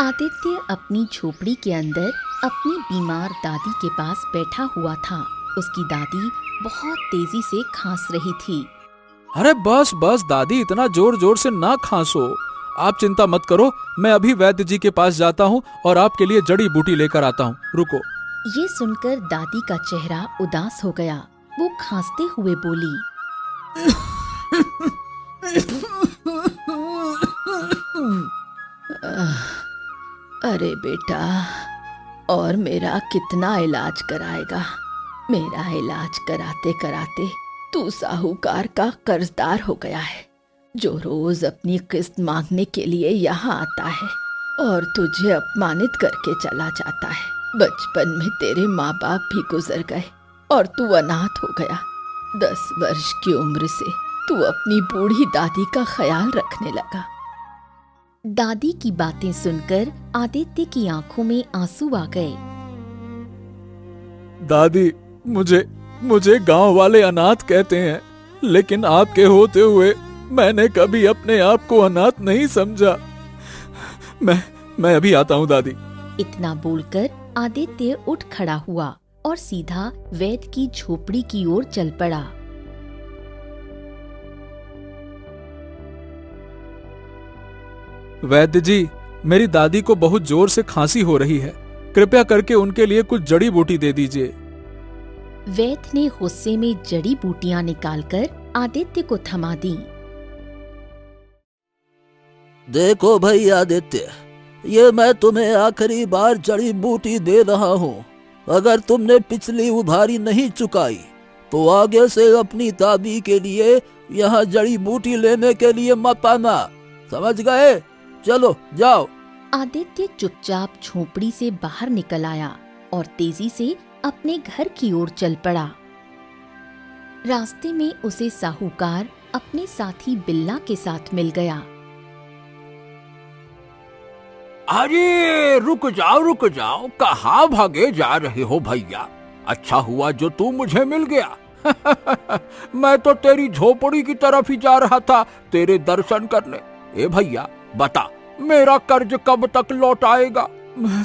आदित्य अपनी झोपड़ी के अंदर अपनी बीमार दादी के पास बैठा हुआ था। उसकी दादी बहुत तेजी से खांस रही थी। अरे बस बस दादी, इतना जोर जोर से ना खांसो। आप चिंता मत करो, मैं अभी वैद्य जी के पास जाता हूँ और आपके लिए जड़ी बूटी लेकर आता हूँ। रुको। ये सुनकर दादी का चेहरा उदास हो गया। वो खांसते हुए बोली, अरे बेटा, और मेरा कितना इलाज कराएगा? मेरा इलाज कराते कराते तू साहूकार का कर्जदार हो गया है, जो रोज अपनी किस्त मांगने के लिए यहाँ आता है और तुझे अपमानित करके चला जाता है। बचपन में तेरे माँ बाप भी गुजर गए और तू अनाथ हो गया। 10 वर्ष की उम्र से तू अपनी बूढ़ी दादी का ख्याल रखने लगा। दादी की बातें सुनकर आदित्य की आंखों में आंसू आ गए। दादी, मुझे गांव वाले अनाथ कहते हैं, लेकिन आपके होते हुए मैंने कभी अपने आप को अनाथ नहीं समझा। मैं अभी आता हूँ दादी। इतना बोलकर आदित्य उठ खड़ा हुआ और सीधा वैद्य की झोपड़ी की ओर चल पड़ा। वैद्य जी, मेरी दादी को बहुत जोर से खांसी हो रही है, कृपया करके उनके लिए कुछ जड़ी बूटी दे दीजिए। वैद्य ने गुस्से में जड़ी बूटियां निकालकर आदित्य को थमा दी। देखो भाई आदित्य, ये मैं तुम्हें आखिरी बार जड़ी बूटी दे रहा हूँ। अगर तुमने पिछली उधारी नहीं चुकाई तो आगे से अपनी दादी के लिए यहाँ जड़ी बूटी लेने के लिए मत आना, समझ गए? चलो जाओ। आदित्य चुपचाप झोपड़ी से बाहर निकल आया और तेजी से अपने घर की ओर चल पड़ा। रास्ते में उसे साहूकार अपने साथी बिल्ला के साथ मिल गया। अरे रुक जाओ, कहाँ भागे जा रहे हो भैया? अच्छा हुआ जो तू मुझे मिल गया। मैं तो तेरी झोपड़ी की तरफ ही जा रहा था तेरे दर्शन करने। ए भैया बता, मेरा कर्ज कब तक लौट आएगा?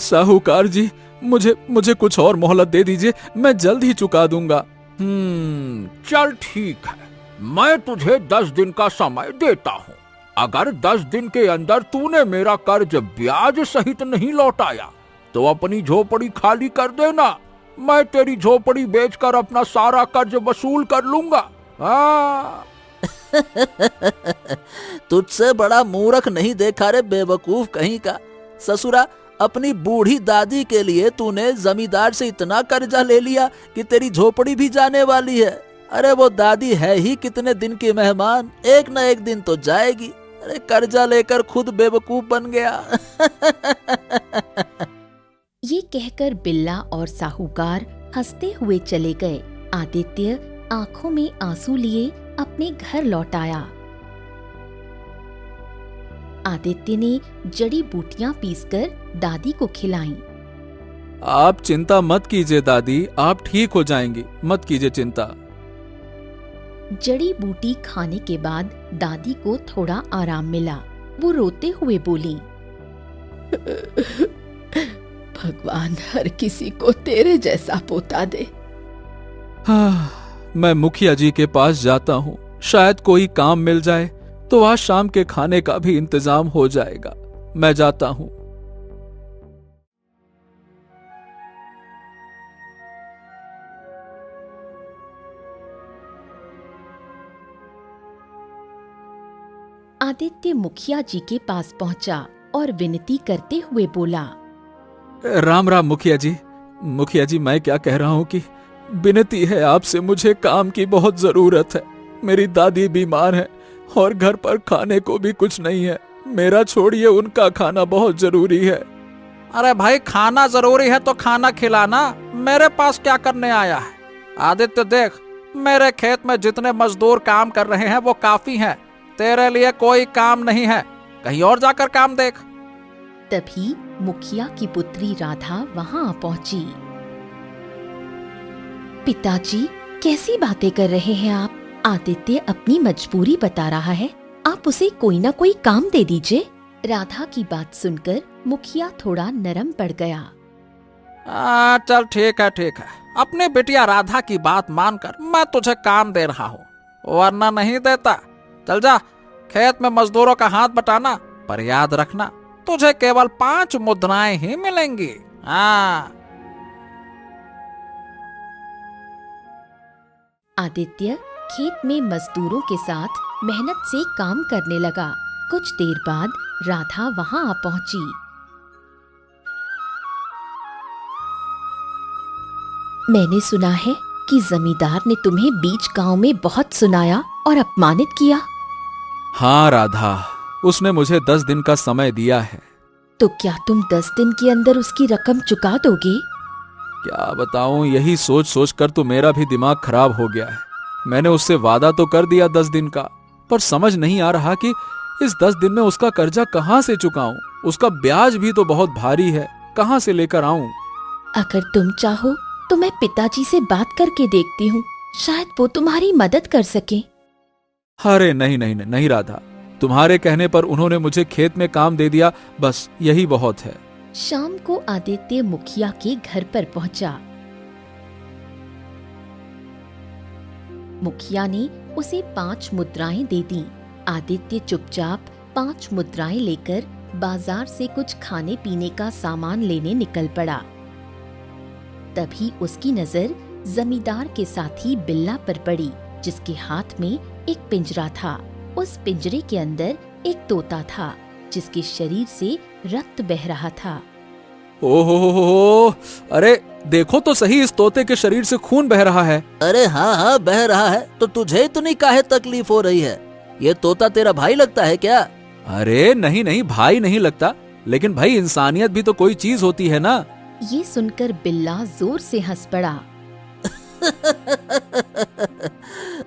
साहूकार जी, मुझे कुछ और मोहलत दे दीजिए, मैं जल्द ही चुका दूंगा। चल ठीक है, मैं तुझे 10 दिन का समय देता हूँ। अगर 10 दिन के अंदर तूने मेरा कर्ज ब्याज सहित नहीं लौटाया तो अपनी झोपड़ी खाली कर देना। मैं तेरी झोपड़ी बेचकर अपना सारा कर्ज वसूल कर लूंगा। तुझसे बड़ा मूर्ख नहीं देखा रे बेवकूफ कहीं का। ससुरा, अपनी बूढ़ी दादी के लिए तूने जमींदार से इतना कर्जा ले लिया कि तेरी झोपड़ी भी जाने वाली है। अरे वो दादी है ही कितने दिन की मेहमान, एक न एक दिन तो जाएगी। अरे कर्जा लेकर खुद बेवकूफ बन गया। ये कहकर बिल्ला और साहूकार हंसते हुए चले गए। आदित्य आंखों में आंसू लिए अपने घर लौट आया। आदित्य ने जड़ी बूटियां पीसकर दादी को खिलाईं। आप चिंता मत कीजिए दादी, आप ठीक हो जाएंगी, मत कीजिए चिंता। जड़ी बूटी खाने के बाद दादी को थोड़ा आराम मिला। वो रोते हुए बोली, भगवान हर किसी को तेरे जैसा पोता दे। मैं मुखिया जी के पास जाता हूँ, शायद कोई काम मिल जाए तो आज शाम के खाने का भी इंतजाम हो जाएगा। मैं जाता हूँ। आदित्य मुखिया जी के पास पहुंचा और विनती करते हुए बोला, राम राम मुखिया जी, मैं क्या कह रहा हूँ कि विनती है आपसे, मुझे काम की बहुत जरूरत है। मेरी दादी बीमार है और घर पर खाने को भी कुछ नहीं है। मेरा छोड़िए, उनका खाना बहुत जरूरी है। अरे भाई, खाना जरूरी है तो खाना खिलाना, मेरे पास क्या करने आया है? आदित्य देख, मेरे खेत में जितने मजदूर काम कर रहे हैं वो काफी हैं। तेरे लिए कोई काम नहीं है, कहीं और जाकर काम देख। तभी मुखिया की पुत्री राधा वहां पहुंची। पिताजी, कैसी बातें कर रहे हैं आप? आदित्य अपनी मजबूरी बता रहा है, आप उसे कोई ना कोई काम दे दीजिए। राधा की बात सुनकर मुखिया थोड़ा नरम पड़ गया। चल ठीक है, अपने बिटिया राधा की बात मानकर मैं तुझे काम दे रहा हूँ, वरना नहीं देता। चल जा, खेत में मजदूरों का हाथ बटाना, पर याद रखना तुझे केवल 5 मुद्राएं ही मिलेंगी। हाँ। आदित्य खेत में मजदूरों के साथ मेहनत से काम करने लगा। कुछ देर बाद राधा वहां आ पहुंची। मैंने सुना है कि जमींदार ने तुम्हें बीच गांव में बहुत सुनाया और अपमानित किया। हाँ राधा, उसने मुझे 10 दिन का समय दिया है। तो क्या तुम 10 दिन के अंदर उसकी रकम चुका दोगे? क्या बताऊं, यही सोच सोच कर तो मेरा भी दिमाग खराब हो गया है। मैंने उससे वादा तो कर दिया 10 दिन का, पर समझ नहीं आ रहा कि इस 10 दिन में उसका कर्जा कहाँ से चुकाऊं। उसका ब्याज भी तो बहुत भारी है, कहाँ से लेकर आऊं? अगर तुम चाहो तो मैं पिताजी से बात करके देखती हूँ, शायद वो तुम्हारी मदद कर सके। अरे नहीं नहीं नहीं राधा, तुम्हारे कहने पर उन्होंने मुझे खेत में काम दे दिया, बस यही बहुत है। शाम को आदित्य मुखिया के घर पर पहुंचा। मुखिया ने उसे 5 मुद्राएं दे दी। आदित्य चुपचाप 5 मुद्राएं लेकर बाजार से कुछ खाने पीने का सामान लेने निकल पड़ा। तभी उसकी नजर जमींदार के साथी बिल्ला पर पड़ी, जिसके हाथ में एक पिंजरा था। उस पिंजरे के अंदर एक तोता था, जिसके शरीर से रक्त बह रहा था। ओहो, अरे देखो तो सही, इस तोते के शरीर से खून बह रहा है। अरे हाँ बह रहा है, तो तुझे इतनी काहे तकलीफ हो रही है? ये तोता तेरा भाई लगता है क्या? अरे नहीं नहीं, भाई नहीं लगता, लेकिन भाई इंसानियत भी तो कोई चीज होती है ना। ये सुनकर बिल्ला जोर से हंस पड़ा।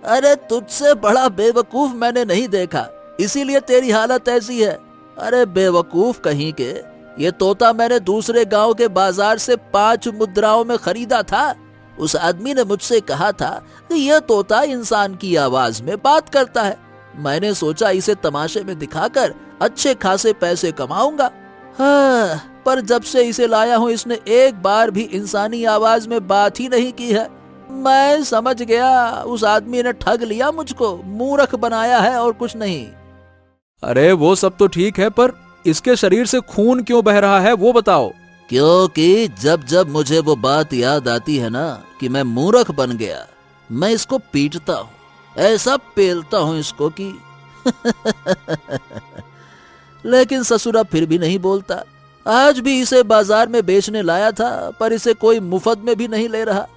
अरे तुझसे बड़ा बेवकूफ मैंने नहीं देखा, इसीलिए तेरी हालत ऐसी है। अरे बेवकूफ कहीं के, ये तोता मैंने दूसरे गांव के बाजार से 5 मुद्राओं में खरीदा था। उस आदमी ने मुझसे कहा था कि यह तोता इंसान की आवाज में बात करता है। मैंने सोचा इसे तमाशे में दिखाकर अच्छे खासे पैसे कमाऊंगा। हाँ, पर जब से इसे लाया हूँ इसने एक बार भी इंसानी आवाज में बात ही नहीं की है। मैं समझ गया उस आदमी ने ठग लिया मुझको, मूर्ख बनाया है और कुछ नहीं। अरे वो सब तो ठीक है, पर इसके शरीर से खून क्यों बह रहा है वो बताओ। क्योंकि जब जब मुझे वो बात याद आती है ना कि मैं मूर्ख बन गया, मैं इसको पीटता हूँ, ऐसा पेलता हूँ इसको कि लेकिन ससुरा फिर भी नहीं बोलता। आज भी इसे बाजार में बेचने लाया था, पर इसे कोई मुफ्त में भी नहीं ले रहा।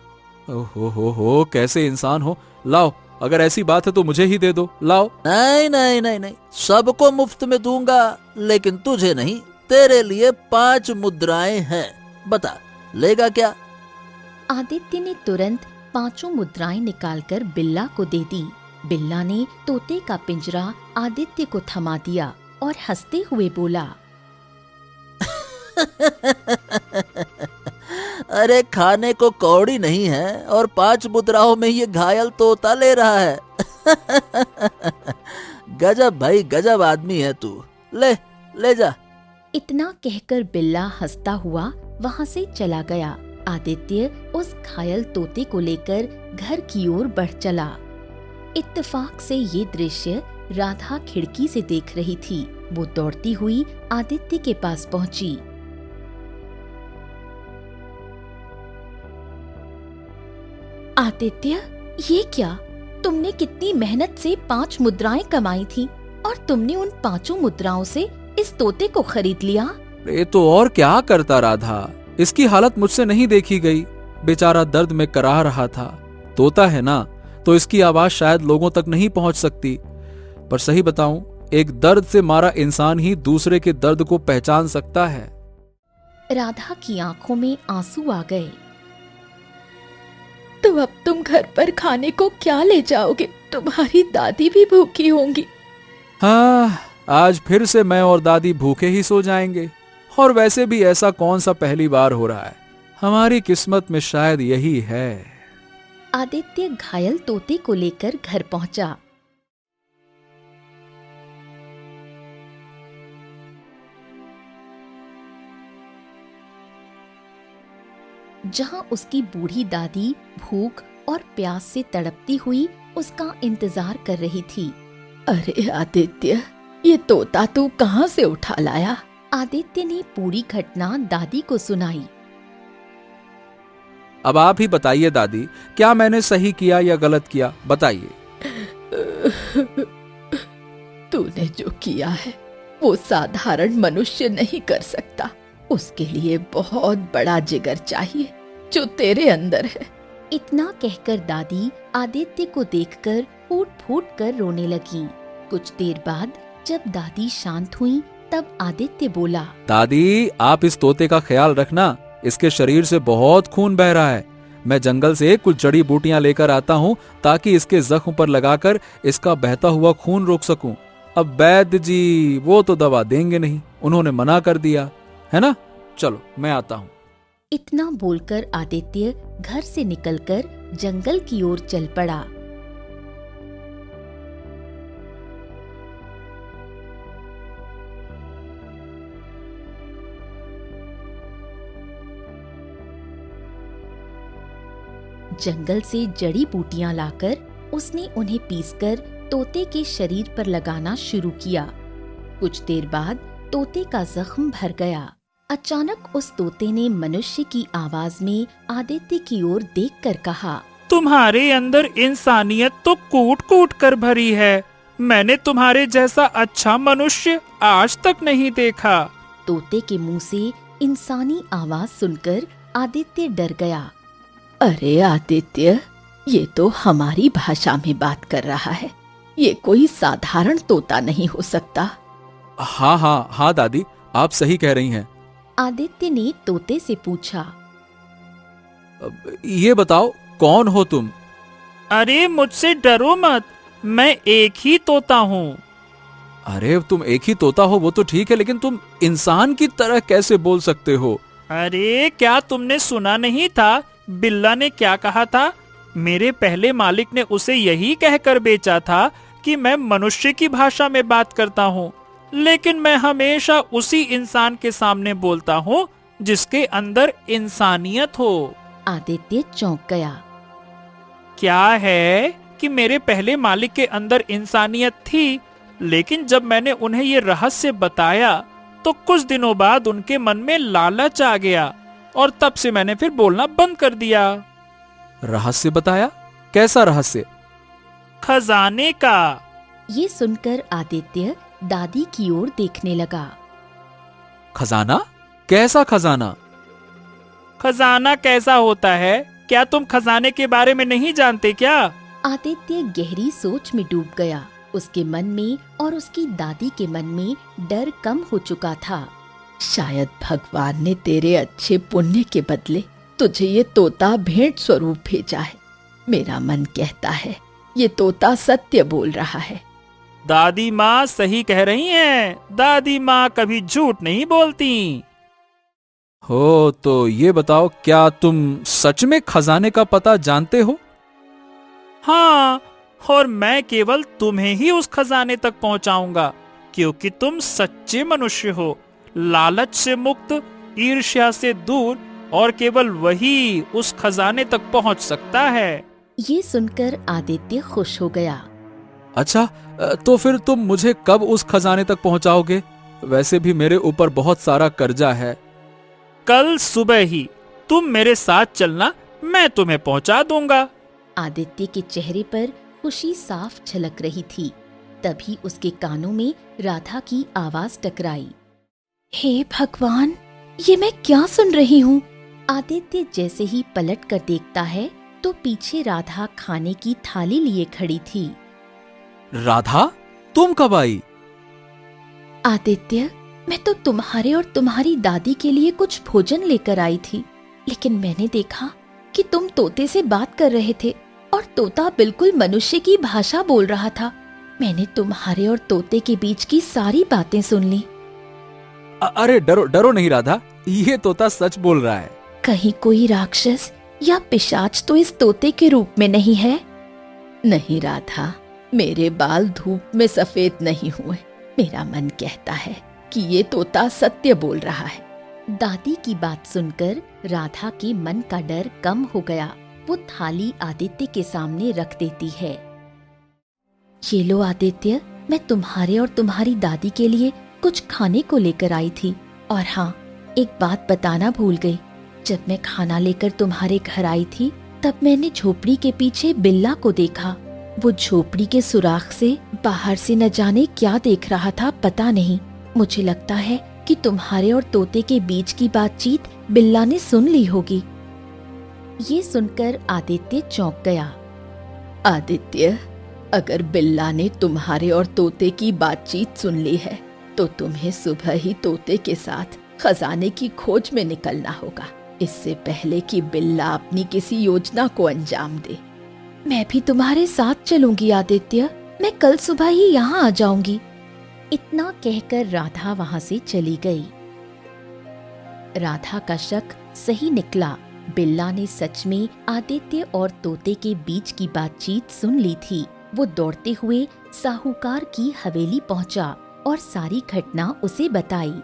हो, कैसे इंसान हो। लाओ, अगर ऐसी बात है तो मुझे ही दे दो, लाओ। नहीं नहीं नहीं नहीं, सबको मुफ्त में दूंगा, लेकिन तुझे नहीं। तेरे लिए 5 मुद्राएं हैं, बता लेगा क्या? आदित्य ने तुरंत 5 मुद्राएं निकालकर बिल्ला को दे दी। बिल्ला ने तोते का पिंजरा आदित्य को थमा दिया और हंसते हुए बोला, अरे खाने को कौड़ी नहीं है और 5 मुद्राओं में ये घायल तोता ले रहा है। गजब भाई, गजब आदमी है तू। ले जा। इतना कहकर बिल्ला हंसता हुआ वहां से चला गया। आदित्य उस घायल तोते को लेकर घर की ओर बढ़ चला। इत्तेफाक से ये दृश्य राधा खिड़की से देख रही थी। वो दौड़ती हुई आदित्य के पास पहुंची। आदित्य, ये क्या? तुमने कितनी मेहनत से 5 मुद्राएं कमाई थी और तुमने उन 5 मुद्राओं से इस तोते को खरीद लिया। ये तो और क्या करता राधा, इसकी हालत मुझसे नहीं देखी गई। बेचारा दर्द में कराह रहा था। तोता है ना, तो इसकी आवाज शायद लोगों तक नहीं पहुंच सकती, पर सही बताऊं, एक दर्द से मारा इंसान ही दूसरे के दर्द को पहचान सकता है। राधा की आंखों में आंसू आ गए। तो अब तुम घर पर खाने को क्या ले जाओगे? तुम्हारी दादी भी भूखी होंगी। हाँ, आज फिर से मैं और दादी भूखे ही सो जाएंगे। और वैसे भी ऐसा कौन सा पहली बार हो रहा है, हमारी किस्मत में शायद यही है। आदित्य घायल तोते को लेकर घर पहुंचा। जहां उसकी बूढ़ी दादी भूख और प्यास से तड़पती हुई उसका इंतजार कर रही थी। अरे आदित्य, ये तोता तू कहाँ से उठा लाया? आदित्य ने पूरी घटना दादी को सुनाई। अब आप ही बताइए दादी, क्या मैंने सही किया या गलत किया, बताइए। तूने जो किया है वो साधारण मनुष्य नहीं कर सकता। उसके लिए बहुत बड़ा जिगर चाहिए जो तेरे अंदर है। इतना कहकर दादी आदित्य को देखकर फूट फूट कर रोने लगी। कुछ देर बाद जब दादी शांत हुई तब आदित्य बोला, दादी, आप इस तोते का ख्याल रखना, इसके शरीर से बहुत खून बह रहा है। मैं जंगल से कुछ जड़ी बूटियां लेकर आता हूँ ताकि इसके जख्म पर लगाकर इसका बहता हुआ खून रोक सकूं। अब वैद्य जी वो तो दवा देंगे नहीं, उन्होंने मना कर दिया है ना। चलो मैं आता हूँ। इतना बोलकर आदित्य घर से निकलकर जंगल की ओर चल पड़ा। जंगल से जड़ी बूटियां लाकर उसने उन्हें पीसकर तोते के शरीर पर लगाना शुरू किया। कुछ देर बाद तोते का जख्म भर गया। अचानक उस तोते ने मनुष्य की आवाज में आदित्य की ओर देखकर कहा, तुम्हारे अंदर इंसानियत तो कूट कूट कर भरी है। मैंने तुम्हारे जैसा अच्छा मनुष्य आज तक नहीं देखा। तोते के मुंह से इंसानी आवाज सुनकर आदित्य डर गया। अरे आदित्य, ये तो हमारी भाषा में बात कर रहा है। ये कोई साधारण तोता नहीं हो सकता। हाँ हाँ हाँ दादी, आप सही कह रही हैं। आदित्य ने तोते से पूछा, ये बताओ कौन हो तुम? अरे मुझसे डरो मत, मैं एक ही तोता हूँ। अरे तुम एक ही तोता हो वो तो ठीक है, लेकिन तुम इंसान की तरह कैसे बोल सकते हो? अरे क्या तुमने सुना नहीं था बिल्ला ने क्या कहा था? मेरे पहले मालिक ने उसे यही कहकर बेचा था कि मैं मनुष्य की भाषा में बात करता हूँ, लेकिन मैं हमेशा उसी इंसान के सामने बोलता हूँ जिसके अंदर इंसानियत हो। आदित्य चौंक गया। क्या है कि मेरे पहले मालिक के अंदर इंसानियत थी, लेकिन जब मैंने उन्हें ये रहस्य बताया तो कुछ दिनों बाद उनके मन में लालच आ गया और तब से मैंने फिर बोलना बंद कर दिया। रहस्य बताया? कैसा रहस्य? खजाने का। ये सुनकर आदित्य दादी की ओर देखने लगा। खजाना? कैसा खजाना? खजाना कैसा होता है? क्या तुम खजाने के बारे में नहीं जानते क्या? आदित्य गहरी सोच में डूब गया। उसके मन में और उसकी दादी के मन में डर कम हो चुका था। शायद भगवान ने तेरे अच्छे पुण्य के बदले तुझे ये तोता भेंट स्वरूप भेजा है। मेरा मन कहता है ये तोता सत्य बोल रहा है। दादी माँ सही कह रही हैं। दादी माँ कभी झूठ नहीं बोलती। हो तो ये बताओ, क्या तुम सच में खजाने का पता जानते हो? हाँ, और मैं केवल तुम्हें ही उस खजाने तक पहुंचाऊंगा, क्योंकि तुम सच्चे मनुष्य हो, लालच से मुक्त, ईर्ष्या से दूर, और केवल वही उस खजाने तक पहुंच सकता है। ये सुनकर आदित्य खुश हो गया। अच्छा, तो फिर तुम मुझे कब उस खजाने तक पहुंचाओगे? वैसे भी मेरे ऊपर बहुत सारा कर्जा है। कल सुबह ही तुम मेरे साथ चलना, मैं तुम्हें पहुंचा दूंगा। आदित्य के चेहरे पर खुशी साफ झलक रही थी। तभी उसके कानों में राधा की आवाज टकराई। हे भगवान, ये मैं क्या सुन रही हूँ? आदित्य जैसे ही पलट कर देखता है तो पीछे राधा खाने की थाली लिए खड़ी थी। राधा, तुम कब आई? आदित्य, मैं तो तुम्हारे और तुम्हारी दादी के लिए कुछ भोजन लेकर आई थी, लेकिन मैंने देखा कि तुम तोते से बात कर रहे थे और तोता बिल्कुल मनुष्य की भाषा बोल रहा था। मैंने तुम्हारे और तोते के बीच की सारी बातें सुन ली। अरे डरो डरो नहीं राधा, ये तोता सच बोल रहा है। कहीं कोई राक्षस या पिशाच तो इस तोते के रूप में नहीं है? नहीं राधा, मेरे बाल धूप में सफेद नहीं हुए। मेरा मन कहता है कि ये तोता सत्य बोल रहा है। दादी की बात सुनकर राधा के मन का डर कम हो गया। वो थाली आदित्य के सामने रख देती है। ये लो आदित्य, मैं तुम्हारे और तुम्हारी दादी के लिए कुछ खाने को लेकर आई थी। और हाँ, एक बात बताना भूल गई। जब मैं खाना लेकर तुम्हारे घर आई थी तब मैंने झोपड़ी के पीछे बिल्ला को देखा। वो झोपड़ी के सुराख से बाहर से न जाने क्या देख रहा था, पता नहीं। मुझे लगता है कि तुम्हारे और तोते के बीच की बातचीत बिल्ला ने सुन ली होगी। ये सुनकर आदित्य चौंक गया। आदित्य, अगर बिल्ला ने तुम्हारे और तोते की बातचीत सुन ली है तो तुम्हें सुबह ही तोते के साथ खजाने की खोज में निकलना होगा, इससे पहले कि बिल्ला अपनी किसी योजना को अंजाम दे। मैं भी तुम्हारे साथ चलूंगी आदित्य, मैं कल सुबह ही यहाँ आ जाऊंगी। इतना कहकर राधा वहाँ से चली गई। राधा का शक सही निकला। बिल्ला ने सच में आदित्य और तोते के बीच की बातचीत सुन ली थी। वो दौड़ते हुए साहूकार की हवेली पहुंचा और सारी घटना उसे बताई।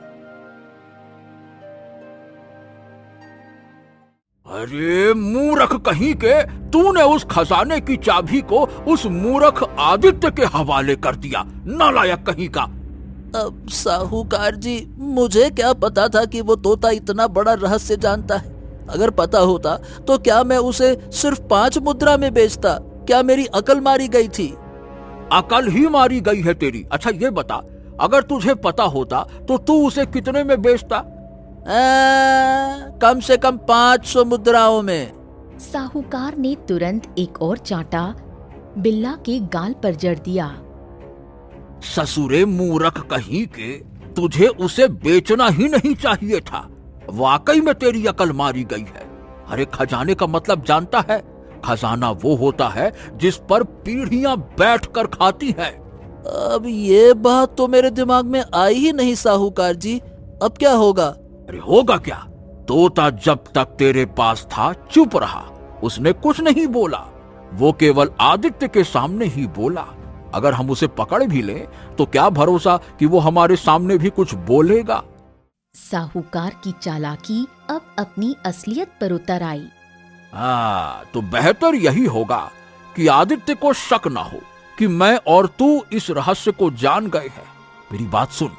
अरे मूर्ख कहीं के, तूने उस खजाने की चाबी को उस मूर्ख आदित्य के हवाले कर दिया, नालायक कहीं का। अब साहूकार जी, मुझे क्या पता था कि वो तोता इतना बड़ा रहस्य जानता है। अगर पता होता तो क्या मैं उसे सिर्फ 5 मुद्रा में बेचता? क्या मेरी अकल मारी गई थी? अकल ही मारी गई है तेरी। अच्छा ये बता, अगर तुझे पता होता तो तू उसे कितने में बेचता? कम से कम 500 मुद्राओं में। साहूकार ने तुरंत एक और चांटा बिल्ला के गाल पर जड़ दिया। ससुरे मूर्ख कहीं के, तुझे उसे बेचना ही नहीं चाहिए था। वाकई में तेरी अकल मारी गई है। अरे खजाने का मतलब जानता है? खजाना वो होता है जिस पर पीढ़ियां बैठकर खाती हैं। अब ये बात तो मेरे दिमाग में आई ही नहीं साहूकार जी। अब क्या होगा? अरे होगा क्या? तोता जब तक तेरे पास था चुप रहा, उसने कुछ नहीं बोला। वो केवल आदित्य के सामने ही बोला। अगर हम उसे पकड़ भी लें तो क्या भरोसा कि वो हमारे सामने भी कुछ बोलेगा। साहूकार की चालाकी अब अपनी असलियत पर उतर आई। तो बेहतर यही होगा कि आदित्य को शक ना हो कि मैं और तू इस रहस्य को जान गए हैं। मेरी बात सुन,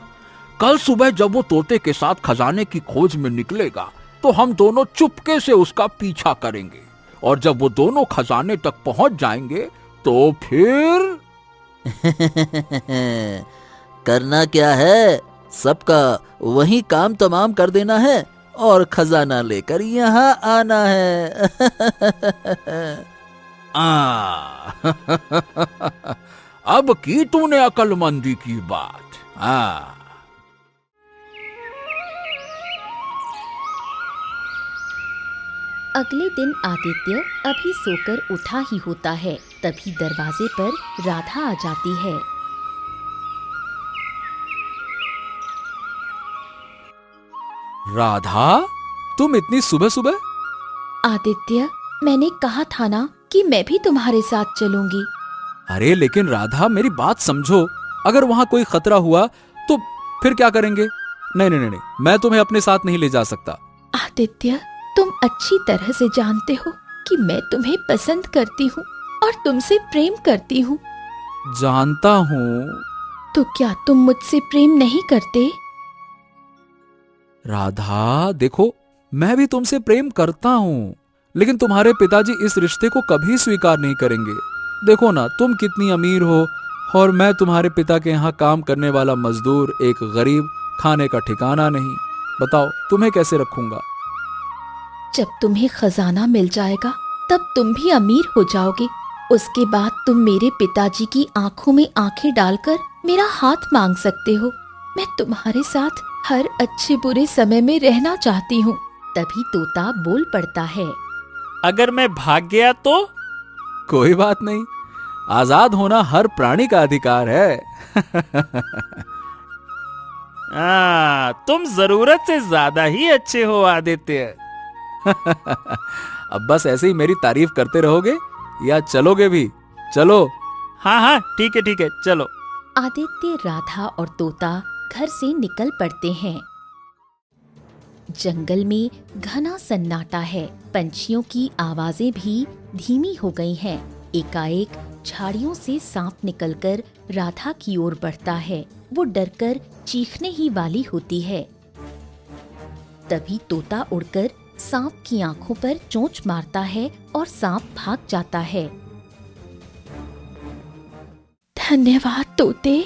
कल सुबह जब वो तोते के साथ खजाने की खोज में निकलेगा तो हम दोनों चुपके से उसका पीछा करेंगे, और जब वो दोनों खजाने तक पहुंच जाएंगे तो फिर करना क्या है? सबका वही काम तमाम कर देना है और खजाना लेकर यहाँ आना है। अब की तूने अकलमंदी की बात। अगले दिन आदित्य अभी सोकर उठा ही होता है, तभी दरवाजे पर राधा आ जाती है। राधा, तुम इतनी सुबह सुबह? आदित्य, मैंने कहा था ना कि मैं भी तुम्हारे साथ चलूंगी। अरे लेकिन राधा, मेरी बात समझो। अगर वहां कोई खतरा हुआ तो फिर क्या करेंगे? नहीं नहीं नहीं, मैं तुम्हें अपने साथ नहीं ले जा सकता। आदित्य, तुम अच्छी तरह से जानते हो कि मैं तुम्हें पसंद करती हूँ और तुमसे प्रेम करती हूँ। जानता हूँ। तो क्या तुम मुझसे प्रेम नहीं करते? राधा देखो, मैं भी तुमसे प्रेम करता हूँ, लेकिन तुम्हारे पिताजी इस रिश्ते को कभी स्वीकार नहीं करेंगे। देखो ना, तुम कितनी अमीर हो और मैं तुम्हारे पिता के यहाँ काम करने वाला मजदूर, एक गरीब, खाने का ठिकाना नहीं। बताओ, तुम्हें कैसे रखूंगा? जब तुम्हें खजाना मिल जाएगा तब तुम भी अमीर हो जाओगे। उसके बाद तुम मेरे पिताजी की आंखों में आंखें डालकर मेरा हाथ मांग सकते हो। मैं तुम्हारे साथ हर अच्छे बुरे समय में रहना चाहती हूँ। तभी तोता बोल पड़ता है, अगर मैं भाग गया तो? कोई बात नहीं, आजाद होना हर प्राणी का अधिकार है। तुम जरूरत से ज्यादा ही अच्छे हो आदित्य। अब बस ऐसे ही मेरी तारीफ करते रहोगे या चलोगे भी? चलो। हाँ, ठीक है, चलो। आदित्य, राधा और तोता घर से निकल पड़ते हैं। जंगल में घना सन्नाटा है। पंछियों की आवाजें भी धीमी हो गई हैं। एकाएक झाड़ियों से सांप निकलकर राधा की ओर बढ़ता है। वो डरकर चीखने ही वाली होती है। तभी तोता उड़कर सांप की आंखों पर चोंच मारता है और सांप भाग जाता है। धन्यवाद तोते।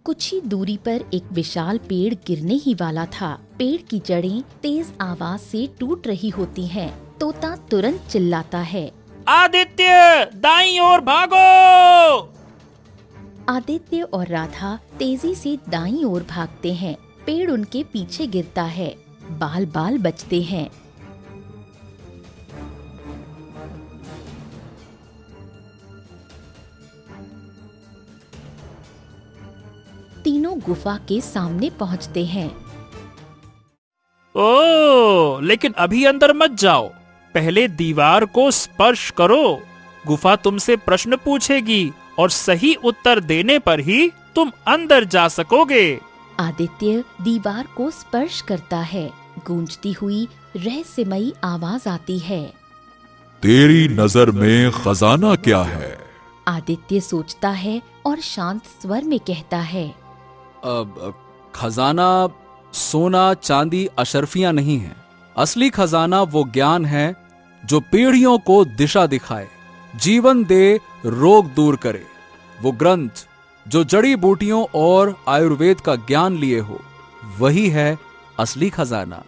कुछ ही दूरी पर एक विशाल पेड़ गिरने ही वाला था। पेड़ की जड़ें तेज आवाज से टूट रही होती हैं। तोता तुरंत चिल्लाता है, आदित्य, दाईं ओर भागो। आदित्य और राधा तेजी से दाईं ओर भागते हैं। पेड़ उनके पीछे गिरता है। बाल बाल बचते हैं। तीनों गुफा के सामने पहुंचते हैं। ओ, लेकिन अभी अंदर मत जाओ, पहले दीवार को स्पर्श करो। गुफा तुमसे प्रश्न पूछेगी और सही उत्तर देने पर ही तुम अंदर जा सकोगे। आदित्य दीवार को स्पर्श करता है। गूंजती हुई रहस्यमयी आवाज आती है। तेरी नजर में खजाना क्या है? आदित्य सोचता है और शांत स्वर में कहता है, अब खजाना सोना चांदी अशर्फियां नहीं है। असली खजाना वो ज्ञान है जो पीढ़ियों को दिशा दिखाए, जीवन दे, रोग दूर करे। वो ग्रंथ जो जड़ी बूटियों और आयुर्वेद का ज्ञान लिए हो, वही है असली खजाना।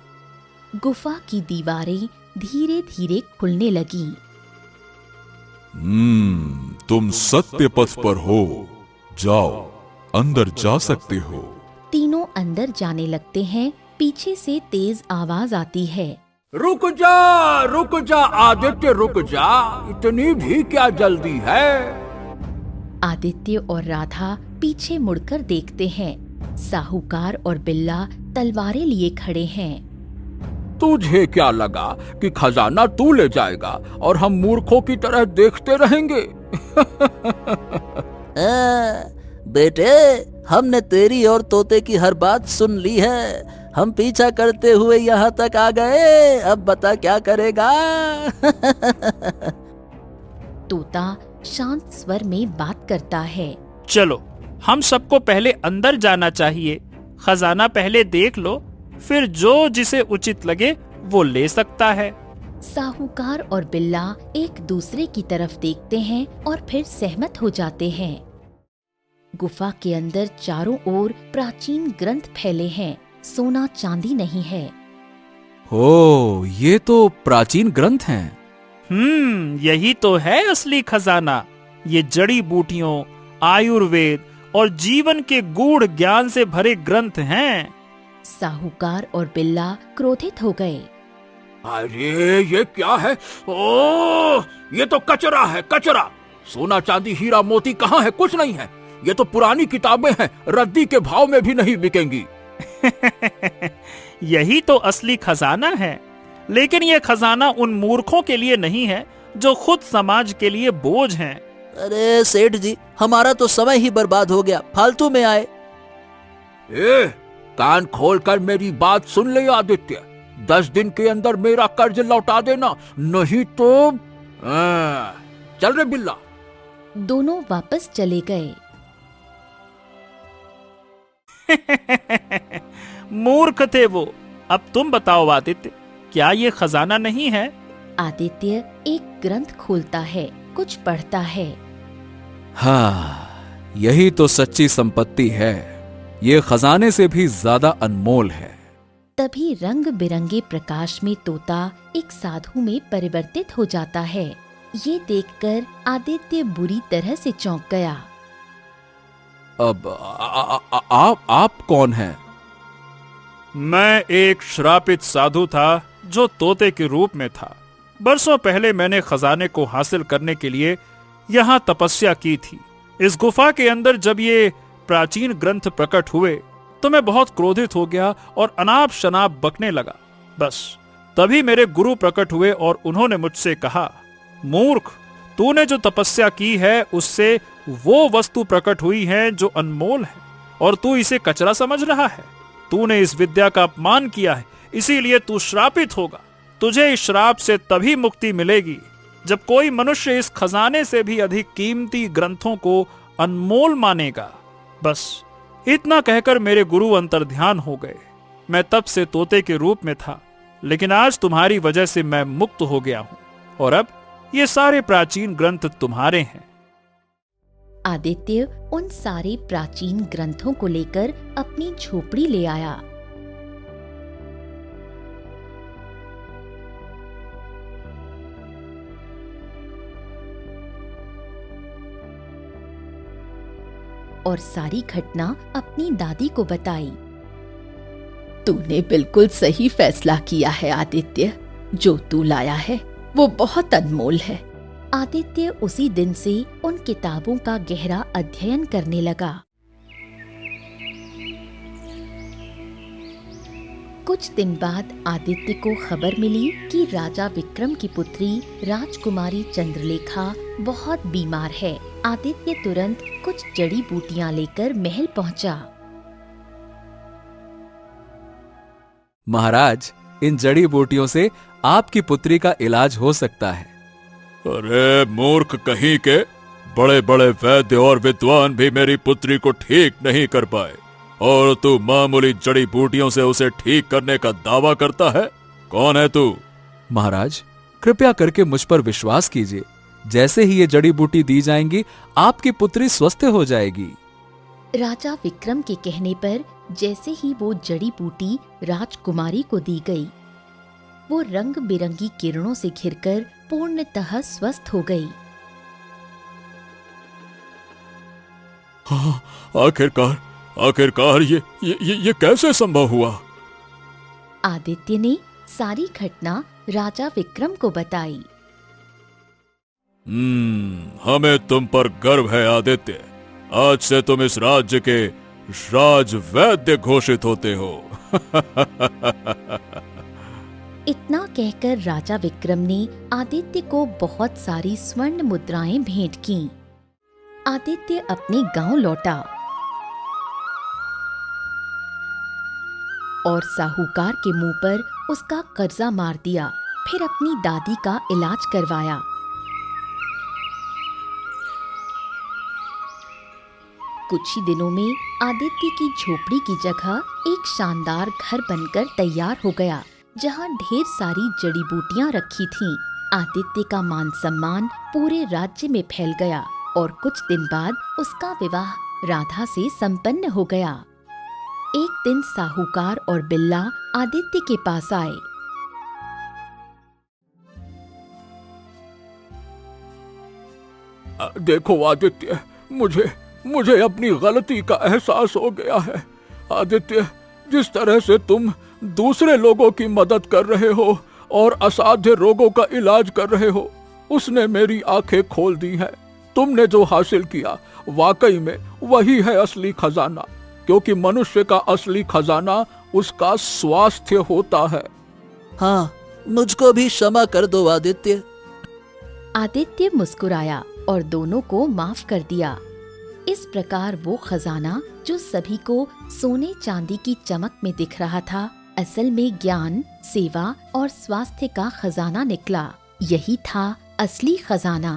गुफा की दीवारें धीरे धीरे खुलने लगी। तुम सत्य पथ पर हो। जाओ, अंदर जा सकते हो। तीनों अंदर जाने लगते हैं। पीछे से तेज आवाज आती है, रुक जा आदित्य, रुक जा, इतनी भी क्या जल्दी है? आदित्य और राधा पीछे मुड़कर देखते हैं। साहूकार और बिल्ला तलवारें लिए खड़े हैं। तुझे क्या लगा कि खजाना तू ले जाएगा और हम मूर्खों की तरह देखते रहेंगे? बेटे, हमने तेरी और तोते की हर बात सुन ली है। हम पीछा करते हुए यहाँ तक आ गए। अब बता क्या करेगा? तोता शांत स्वर में बात करता है, चलो, हम सबको पहले अंदर जाना चाहिए। खजाना पहले देख लो, फिर जो जिसे उचित लगे वो ले सकता है। साहूकार और बिल्ला एक दूसरे की तरफ देखते हैं और फिर सहमत हो जाते हैं। गुफा के अंदर चारों ओर प्राचीन ग्रंथ फैले हैं। सोना चांदी नहीं है। ओ, ये तो प्राचीन ग्रंथ हैं। यही तो है असली खजाना। ये जड़ी बूटियों, आयुर्वेद और जीवन के गूढ़ ज्ञान से भरे ग्रंथ हैं। साहूकार और बिल्ला क्रोधित हो गए। अरे ये क्या है? ओ, ये तो कचरा है, कचरा। सोना चांदी हीरा मोती कहाँ है? कुछ नहीं है। ये तो पुरानी किताबें हैं, रद्दी के भाव में भी नहीं बिकेंगी। यही तो असली खजाना है। लेकिन ये खजाना उन मूर्खों के लिए नहीं है जो खुद समाज के लिए बोझ हैं। अरे सेठ जी, हमारा तो समय ही बर्बाद हो गया, फालतू में आए। कान खोलकर मेरी बात सुन ले आदित्य। 10 दिन के अंदर मेरा कर्ज लौटा देना, नहीं तो चल रे बिल्ला। दोनों वापस चले गए। मूर्ख थे वो। अब तुम बताओ आदित्य, क्या ये खजाना नहीं है? आदित्य एक ग्रंथ खोलता है, कुछ पढ़ता है। हाँ, यही तो सच्ची संपत्ति है। ये खजाने से भी ज्यादा अनमोल है। तभी रंग बिरंगे प्रकाश में तोता एक साधु में परिवर्तित हो जाता है। ये देखकर आदित्य बुरी तरह से चौंक गया। अब आप कौन हैं? मैं एक श्रापित साधु था जो तोते के रूप में था। बरसों पहले मैंने खजाने को हासिल करने के लिए यहाँ तपस्या की थी। इस गुफा के अंदर जब ये प्राचीन ग्रंथ प्रकट हुए तो मैं बहुत क्रोधित हो गया और अनाप शनाप बकने लगा। बस तभी मेरे गुरु प्रकट हुए और उन्होंने मुझसे कहा, मूर्ख, तूने जो तपस्या की है उससे वो वस्तु प्रकट हुई है जो अनमोल है, और तू इसे कचरा समझ रहा है। तूने इस विद्या का अपमान किया है, इसीलिए तू श्रापित होगा। तुझे इस श्राप से तभी मुक्ति मिलेगी जब कोई मनुष्य इस खजाने से भी अधिक कीमती ग्रंथों को अनमोल मानेगा। बस इतना कहकर मेरे गुरु अंतर्ध्यान हो गए। मैं तब से तोते के रूप में था, लेकिन आज तुम्हारी वजह से मैं मुक्त हो गया हूं, और अब ये सारे प्राचीन ग्रंथ तुम्हारे हैं। आदित्य उन सारे प्राचीन ग्रंथों को लेकर अपनी झोपड़ी ले आया। और सारी घटना अपनी दादी को बताई। तूने बिल्कुल सही फैसला किया है आदित्य। जो तू लाया है वो बहुत अनमोल है। आदित्य उसी दिन से उन किताबों का गहरा अध्ययन करने लगा। कुछ दिन बाद आदित्य को खबर मिली कि राजा विक्रम की पुत्री राजकुमारी चंद्रलेखा बहुत बीमार है। आदित्य तुरंत कुछ जड़ी बूटियां लेकर महल पहुंचा। महाराज, इन जड़ी बूटियों से आपकी पुत्री का इलाज हो सकता है। अरे मूर्ख कहीं के, बड़े बड़े वैद्य और विद्वान भी मेरी पुत्री को ठीक नहीं कर पाए, और तू मामूली जड़ी बूटियों से उसे ठीक करने का दावा करता है? कौन है तू? महाराज, कृपया करके मुझ पर विश्वास कीजिए। जैसे ही ये जड़ी बूटी दी जाएंगी, आपकी पुत्री स्वस्थ हो जाएगी। राजा विक्रम के कहने पर जैसे ही वो जड़ी बूटी राजकुमारी को दी गई, वो रंग बिरंगी किरणों से घिरकर पूर्णतः स्वस्थ हो गई। हाँ, आखिरकार ये कैसे संभव हुआ? आदित्य ने सारी घटना राजा विक्रम को बताई। हमें तुम पर गर्व है आदित्य। आज से तुम इस राज्य के राज वैद्य घोषित होते हो। इतना कहकर राजा विक्रम ने आदित्य को बहुत सारी स्वर्ण मुद्राएं भेंट की। आदित्य अपने गांव लौटा और साहूकार के मुंह पर उसका कर्जा मार दिया। फिर अपनी दादी का इलाज करवाया। कुछ ही दिनों में आदित्य की झोपड़ी की जगह एक शानदार घर बनकर तैयार हो गया, जहां ढेर सारी जड़ी बूटियां रखी थीं। आदित्य का मान सम्मान पूरे राज्य में फैल गया और कुछ दिन बाद उसका विवाह राधा से संपन्न हो गया। एक दिन साहूकार और बिल्ला आदित्य के पास आए। देखो आदित्य, मुझे अपनी गलती का एहसास हो गया है। आदित्य, जिस तरह से तुम दूसरे लोगों की मदद कर रहे हो और असाध्य रोगों का इलाज कर रहे हो, उसने मेरी आंखें खोल दी हैं। तुमने जो हासिल किया वाकई में वही है असली खजाना, क्योंकि मनुष्य का असली खजाना उसका स्वास्थ्य होता है। हाँ, मुझको भी क्षमा कर दो आदित्य। आदित्य मुस्कुराया और दोनों को माफ कर दिया। इस प्रकार वो खजाना जो सभी को सोने चांदी की चमक में दिख रहा था, असल में ज्ञान, सेवा और स्वास्थ्य का खजाना निकला। यही था असली खजाना।